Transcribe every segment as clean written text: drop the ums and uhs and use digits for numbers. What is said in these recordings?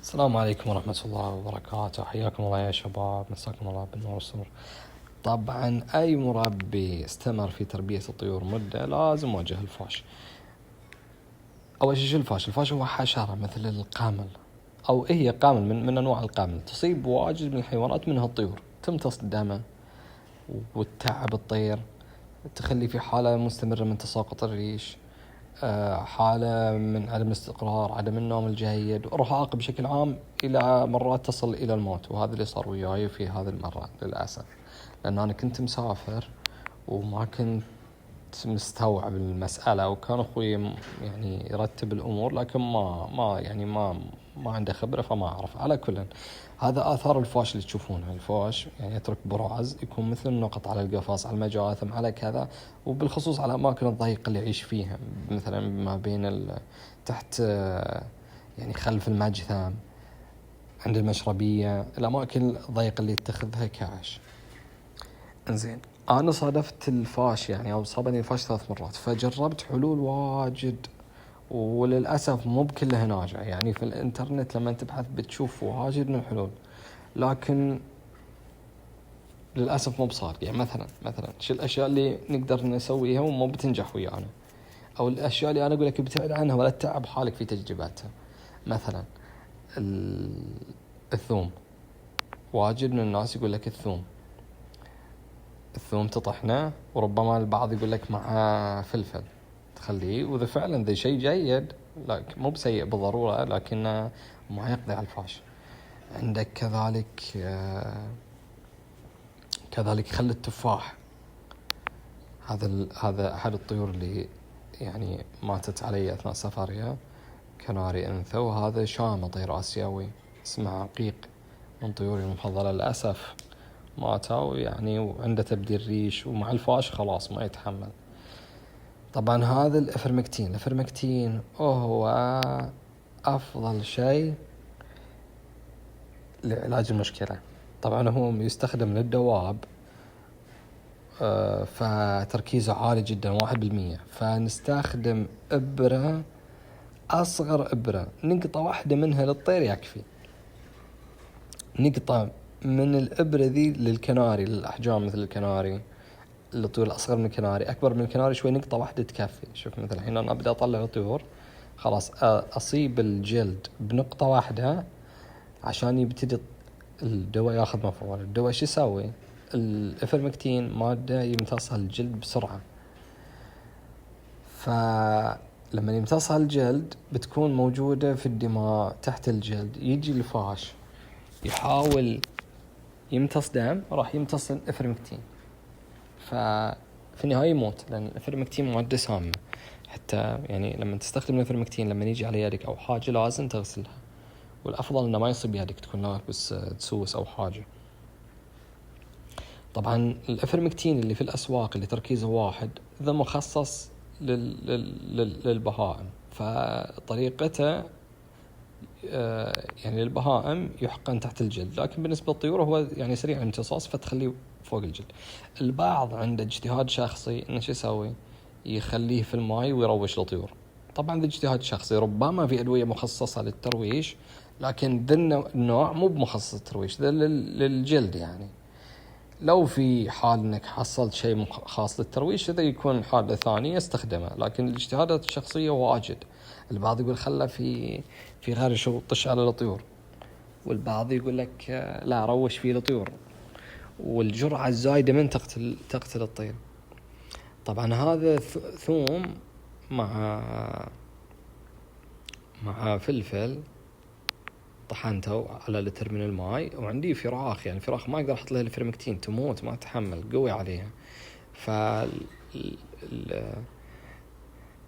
السلام عليكم ورحمة الله وبركاته. حياكم الله يا شباب، مساكم الله بالنور والسرور. طبعا أي مربي استمر في تربية الطيور مدة لازم يواجه الفاش. أول شيء الفاش؟ الفاش هو حشرة مثل القامل، أو هي قامل من أنواع القامل، تصيب واجد من الحيوانات منها الطيور، تمتص دمه وتتعب الطير، تخلي في حالة مستمرة من تساقط الريش، حالة من عدم الاستقرار، عدم النوم الجيد، وإرهاق بشكل عام، إلى مرات تصل إلى الموت. وهذا اللي صار وياي في هذه المرة للأسف، لأن أنا كنت مسافر وما كنت مستوعب المسألة، وكان أخوي يعني يرتب الأمور، لكن ما عنده خبرة، فما أعرف. على كل، هذا آثار الفاش اللي تشوفونها. الفاش يعني يترك براز، يكون مثل النقط على القفص، على المجاثم، على كذا، وبالخصوص على الأماكن الضيقة اللي يعيش فيها، مثلا ما بين تحت، يعني خلف المجثم، عند المشربية، الأماكن الضيقة اللي يتخذها كعش. انزين، أنا صادفت الفاش يعني، أو صابني الفاش 3 مرات، فجربت حلول واجد، وللأسف مو بكلها ناجعة. يعني في الإنترنت لما تبحث بتشوف واجد من الحلول، لكن للأسف مو بصادق. يعني مثلا شو الأشياء اللي نقدر نسويها وما بتنجح ويانا، أو الأشياء اللي أنا أقول لك ابتعد عنها ولا تتعب حالك في تجربتها. مثلا الثوم، واجد من الناس يقول لك الثوم تطحنه، وربما البعض يقول لك مع فلفل تخليه، وذا فعلا ذا شيء جيد، لكن مو بسيء بالضرورة، لكنه ما يقضي على الفاش. عندك كذلك خل التفاح. هذا أحد الطيور اللي يعني ماتت علي أثناء سفرها، كناري أنثى، وهذا شامة، طير آسيوي اسمه عقيق، من طيوري المفضلة. للأسف ماتوا يعني، وعنده تبديل ريش، ومع الفاش خلاص ما يتحمل. طبعا هذا الإفرمكتين هو أفضل شيء لعلاج المشكلة. طبعا هو يستخدم للدواب، فتركيزه عالي جدا 1%. فنستخدم إبرة، أصغر إبرة، نقطة واحدة منها للطير يكفي. نقطة من الإبرة ذي للكناري، للأحجام مثل الكناري، الطيور الأصغر من الكناري، أكبر من الكناري شوي، نقطة واحدة تكفي. شوف مثل الحين أنا أبدأ أطلع الطيور، خلاص أصيب الجلد بنقطة واحدة عشان يبتدي الدواء ياخذ مفعول. الدواء شو يسوي؟ الإفرمكتين مادة يمتصها الجلد بسرعة، فلما يمتصها الجلد بتكون موجودة في الدماء تحت الجلد. يجي الفاش يحاول يمتص دم، راح يمتص الإفرمكتين، ففي النهاية يموت، لأن الإفرمكتين مادة سامة. حتى يعني لما تستخدم الإفرمكتين لما يجي على يدك أو حاجة لازم تغسلها، والأفضل إنه ما يصيب يدك، تكون لابس تسوس أو حاجة. طبعا الإفرمكتين اللي في الأسواق اللي تركيزه 1 ذا مخصص للبهائم، فطريقته يعني للبهائم يحقن تحت الجلد، لكن بالنسبة للطيور هو يعني سريع الامتصاص، فتخليه فوق الجلد. البعض عنده اجتهاد شخصي إنه شو يسوي؟ يخليه في الماء ويروش للطيور. طبعا ذا اجتهاد شخصي، ربما في أدوية مخصصة للترويش، لكن ذا النوع مو بمخصص للترويش، ذا للجلد. يعني لو في حال انك حصلت شيء خاص للترويش، هذا يكون حالة ثانية استخدمه، لكن الاجتهادات الشخصية واجد. البعض يقول خله في غرش وطش على الطيور، والبعض يقول لك لا، روش فيه الطيور، والجرعة الزايدة من تقتل الطير. طبعا هذا ثوم مع فلفل طحنته على لتر من الماء، وعندي فراخ، يعني فراخ ما اقدر احط لها الفرمكتين، تموت، ما تحمل، قوي عليها.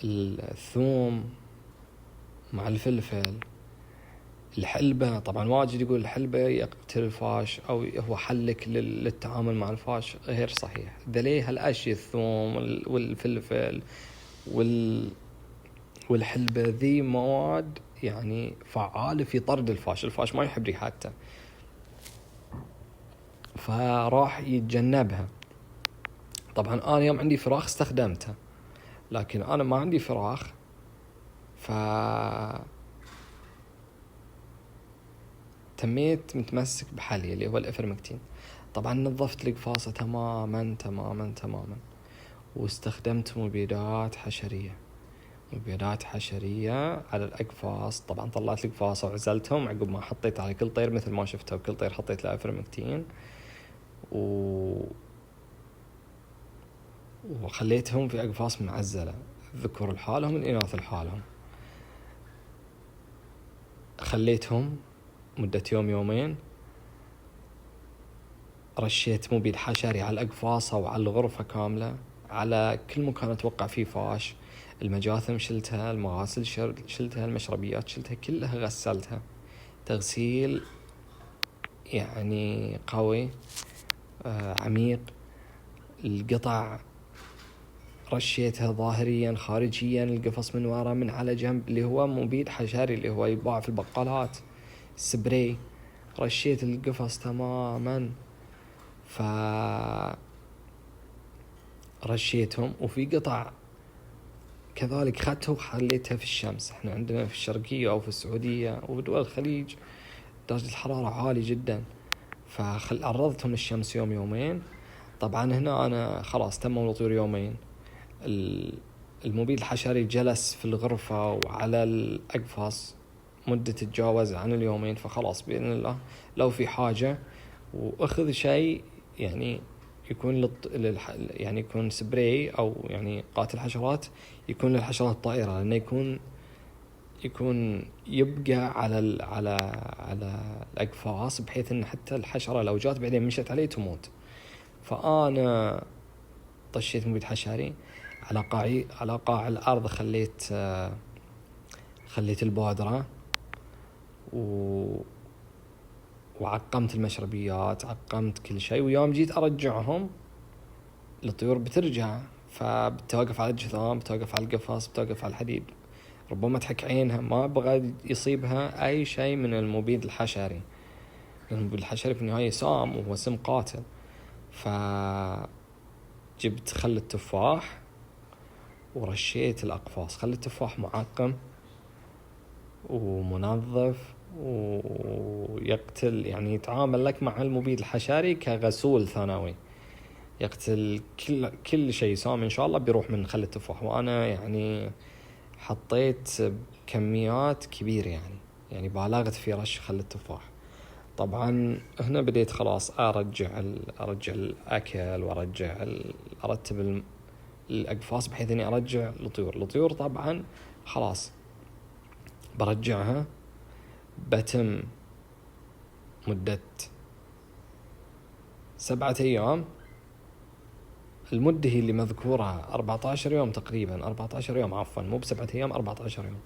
الثوم مع الفلفل، الحلبة. طبعا واجد يقول الحلبة يقتل الفاش، او هو حلك للتعامل مع الفاش، غير صحيح. ليه هالاشياء، الثوم والفلفل والحلبة ذي مواد يعني فعالة في طرد الفاش. الفاش ما يحب ريحته، فراح يتجنبها. طبعا أنا يوم عندي فراخ استخدمتها، لكن أنا ما عندي فراخ، تميت متمسك بحلي اللي هو الإفرمكتين. طبعا نظفت القفاصة تماما تماما تماما، واستخدمت مبيدات حشرية على الأقفاص. طبعا طلعت القفاصة وعزلتهم عقب ما حطيت على كل طير مثل ما شفتها، وكل طير حطيت له إفرمكتين وخليتهم في أقفاص معزلة، الذكور لحالهم الإناث لحالهم. خليتهم مدة يومين، رشيت مبيد حشري على الأقفاص وعلى الغرفة كاملة، على كل مكان أتوقع فيه فاش. المجاثم شلتها، المغاسل شلتها، المشربيات شلتها، كلها غسلتها تغسيل يعني قوي عميق. القطع رشيتها ظاهريا خارجيا، القفص من وراء من على جنب، اللي هو مبيد حشري اللي هو يباع في البقالات سبراي. رشيت القفص تماما، رشيتهم. وفي قطع كذلك خدتها وخليتها في الشمس. احنا عندنا في الشرقية او في السعودية وبدول الخليج درجة الحرارة عالية جدا، عرضتهم للشمس يومين. طبعا هنا انا خلاص تموا الطيور يومين، المبيد الحشري جلس في الغرفة وعلى الأقفاص مدة تتجاوز عن اليومين، فخلاص بإذن الله لو في حاجة وأخذ شيء يعني يكون يعني يكون سبراي أو يعني قاتل حشرات، يكون للحشرات الطائرة، لأنه يكون يبقى على الأقفاص، بحيث أن حتى الحشرة لو جات بعدين مشت عليه تموت. فأنا طشيت مبيد حشري على قاع الأرض، خليت البودرة وعقمت المشربيات، عقمت كل شيء. ويوم جيت أرجعهم الطيور بترجع، فبتوقف على الجثام، بتوقف على القفص، بتوقف على الحديد، ربما تحك عينها، ما أبغى يصيبها أي شيء من المبيد الحشري. المبيد الحشري في النهاية سام وهو سم قاتل. فجبت خل التفاح ورشيت الأقفاص. خل التفاح معقم ومنظف ويقتل، يعني يتعامل لك مع المبيد الحشري كغسول ثانوي، يقتل كل شيء سام إن شاء الله بيروح من خل التفاح. وأنا يعني حطيت كميات كبيرة، يعني بالغت في رش خل التفاح. طبعا هنا بديت خلاص أرجع الأكل أرتب الأقفاص بحيث أني أرجع الطيور. طبعا خلاص برجعها، بتم مدة 7 أيام. المدة هي اللي مذكورة 14 يوم تقريبا، 14 يوم عفوا، مو ب7 أيام، 14 يوم.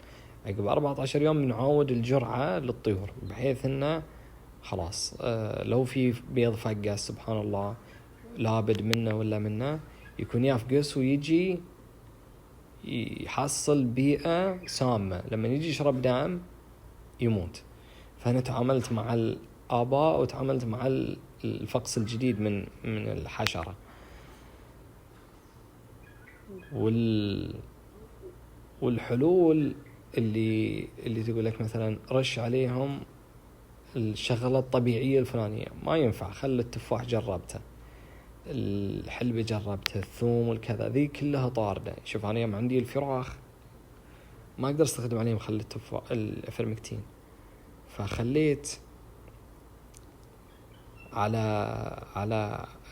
عقب 14 يوم بنعود الجرعة للطيور، بحيث أنه خلاص لو في بيض فقس سبحان الله لابد منه ولا منه، يكون يفقس ويجي يحصل بيئة سامة، لما يجي يشرب دم يموت. فأنا تعاملت مع الآباء وتعاملت مع الفقس الجديد من الحشرة. والحلول اللي تقول لك مثلا رش عليهم الشغلة الطبيعية الفلانية، ما ينفع. خل التفاح جربته، الحلبة جربته، الثوم والكذا، ذي كلها طاردة. شوف أنا يوم عندي الفراخ ما أقدر استخدم عليهم خل التفاح الإفرمكتين، فخليت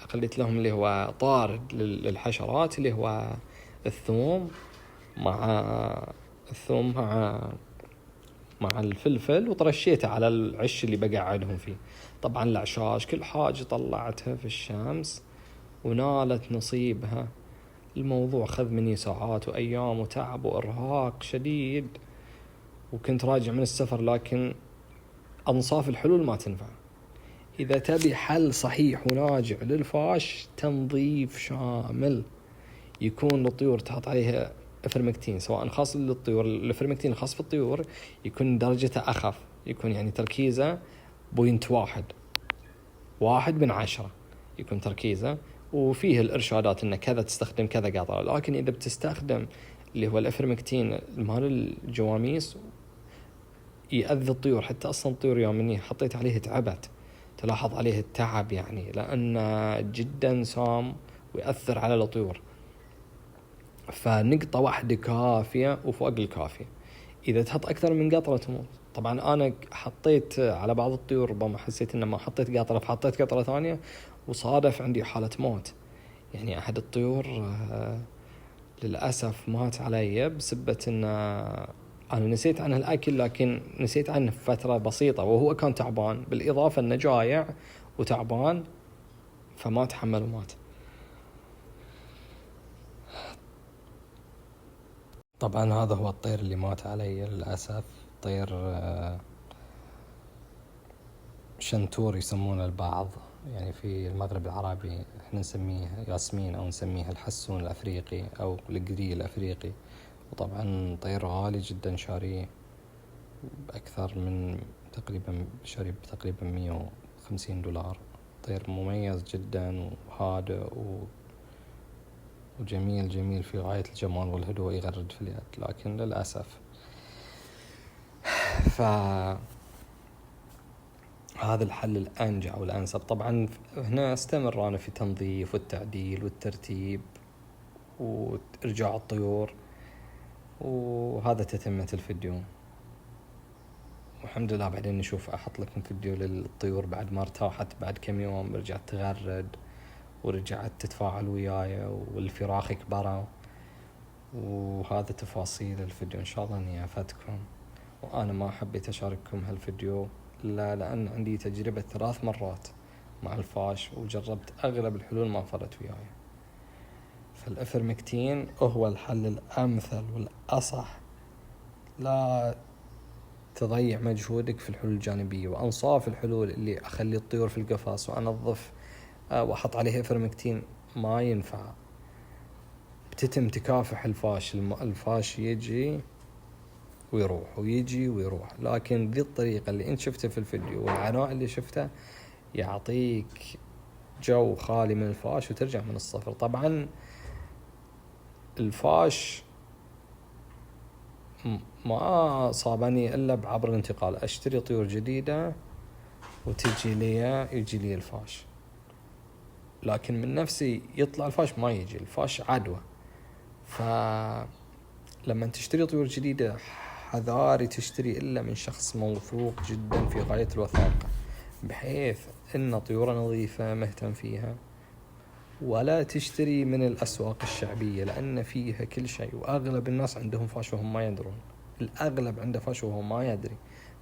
خليت لهم اللي هو طارد للحشرات، اللي هو الثوم مع الفلفل، وترشيته على العش اللي بقعدهم فيه. طبعا العشاش كل حاجة طلعتها في الشمس ونالت نصيبها. الموضوع خذ مني ساعات وأيام وتعب وإرهاق شديد، وكنت راجع من السفر. لكن أنصاف الحلول ما تنفع. إذا تبي حل صحيح وناجع للفاش، تنظيف شامل يكون للطيور، تحط عليها إفرمكتين سواء خاص للطيور. الإفرمكتين الخاص في الطيور يكون درجته أخف، يكون يعني تركيزه 1.1 يكون تركيزه، وفيه الإرشادات إن كذا تستخدم كذا قطرة. لكن إذا بتستخدم اللي هو الإفرمكتين مال الجواميس يأذي الطيور. حتى أصلا الطيور يوم إني حطيت عليه تعبت، تلاحظ عليه التعب يعني، لأنه جدا سام ويأثر على الطيور. فنقطة واحدة كافية وفوق الكافية، إذا تحط أكثر من قطرة تموت. طبعا أنا حطيت على بعض الطيور ربما حسيت إن ما حطيت قطرة فحطيت قطرة ثانية وصادف عندي حالة موت. يعني أحد الطيور للأسف مات علي بسبة إن أنا نسيت عنه الأكل، لكن نسيت عنه فترة بسيطة وهو كان تعبان، بالإضافة إنه جايع وتعبان فما تحمل ومات. طبعا هذا هو الطير اللي مات علي للأسف، طير شنتور يسمونه البعض، يعني في المغرب العربي احنا نسميه ياسمين أو نسميه الحسون الأفريقي أو القري الأفريقي. وطبعا طير غالي جدا، شاريه بأكثر من تقريبا شاريه بتقريبا $150. طير مميز جدا وهادئ وجميل جميل في غاية الجمال والهدوء، يغرد في اليد. لكن للأسف هذا الحل الأنجع والأنسب. طبعا هنا استمر أنا في تنظيف والتعديل والترتيب وإرجاع الطيور، وهذا تتمة الفيديو. والحمد لله بعدين نشوف أحط لكم فيديو للطيور بعد ما ارتاحت، بعد كم يوم رجعت تغرد ورجعت تتفاعل وياي والفراخ كبروا. وهذا تفاصيل الفيديو، إن شاء الله أني أفدتكم. وأنا ما حبيت أشارككم هالفيديو لأن عندي تجربة 3 مرات مع الفاش وجربت أغلب الحلول ما فرت وياي. فالإفرمكتين هو الحل الأمثل والأصح، لا تضيع مجهودك في الحلول الجانبية. وأنصاف الحلول اللي أخلي الطيور في القفص وأنظف وأحط عليه إفرمكتين ما ينفع، بتتم تكافح الفاش. الفاش يجي ويروح ويجي ويروح، لكن ذي الطريقة اللي انت شفته في الفيديو والعناء اللي شفته يعطيك جو خالي من الفاش وترجع من الصفر. طبعا الفاش ما صابني إلا بعبر الانتقال، أشتري طيور جديدة وتجي لي يجي لي الفاش، لكن من نفسي يطلع الفاش ما يجي. الفاش عدوى، فلما تشتري طيور جديدة حذاري تشتري إلا من شخص موثوق جدا في غاية الوثاقة، بحيث إن طيورة نظيفة مهتم فيها. ولا تشتري من الأسواق الشعبية لأن فيها كل شيء، وأغلب الناس عندهم فاش وهم ما يدرون. الأغلب عنده فاش وهو ما يدري،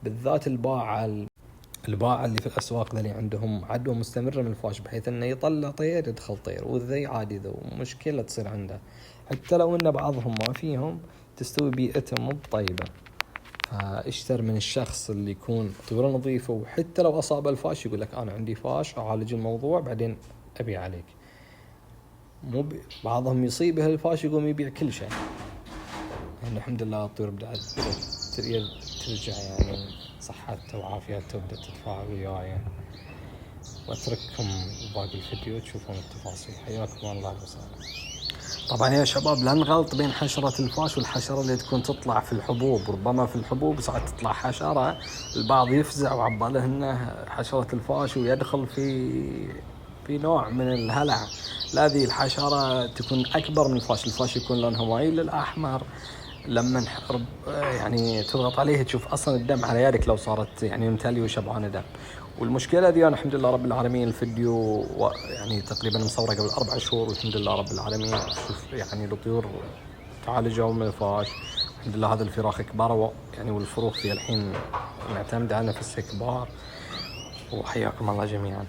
بالذات الباعة اللي في الأسواق اللي عندهم عدوى مستمرة من الفاش، بحيث إنه يطلع طير يدخل طير والذي عادي ذو مشكلة تصير عنده. حتى لو إن بعضهم ما فيهم تستوي بيئتهم مو طيبة. فاشتر من الشخص اللي يكون طيوره نظيفة، وحتى لو أصاب الفاش يقول لك أنا عندي فاش أعالج الموضوع بعدين أبيع عليك. بعضهم يصيبه الفاش يقوم يبيع كل شيء. يعني الحمد لله الطيور بدأت ترجع يعني صحتها وعافيتها وبدأت تتفاعل وياي. وأترككم باقي الفيديو تشوفون التفاصيل. حياكم الله وسهلا. طبعا يا شباب لا نغلط بين حشرة الفاش والحشرة اللي تكون تطلع في الحبوب. ربما في الحبوب ساعات تطلع حشرة البعض يفزع وعباله انه حشرة الفاش ويدخل في نوع من الهلع. لا، ذي الحشرة تكون أكبر من الفاش. الفاش يكون لونها مايل للأحمر، لما يعني تضغط عليه تشوف أصلا الدم على يدك لو صارت يعني ممتلي وشبعانة دم. والمشكلة ذي أنا الحمد لله رب العالمين الفيديو يعني تقريبا مصورة قبل 4 شهور، والحمد لله رب العالمين شوف يعني الطيور تعالجوا من الفاش. الحمد لله هذا الفراخ كبار يعني، والفروخ في الحين معتمدة على نفسها كبار. وحياكم الله جميعا.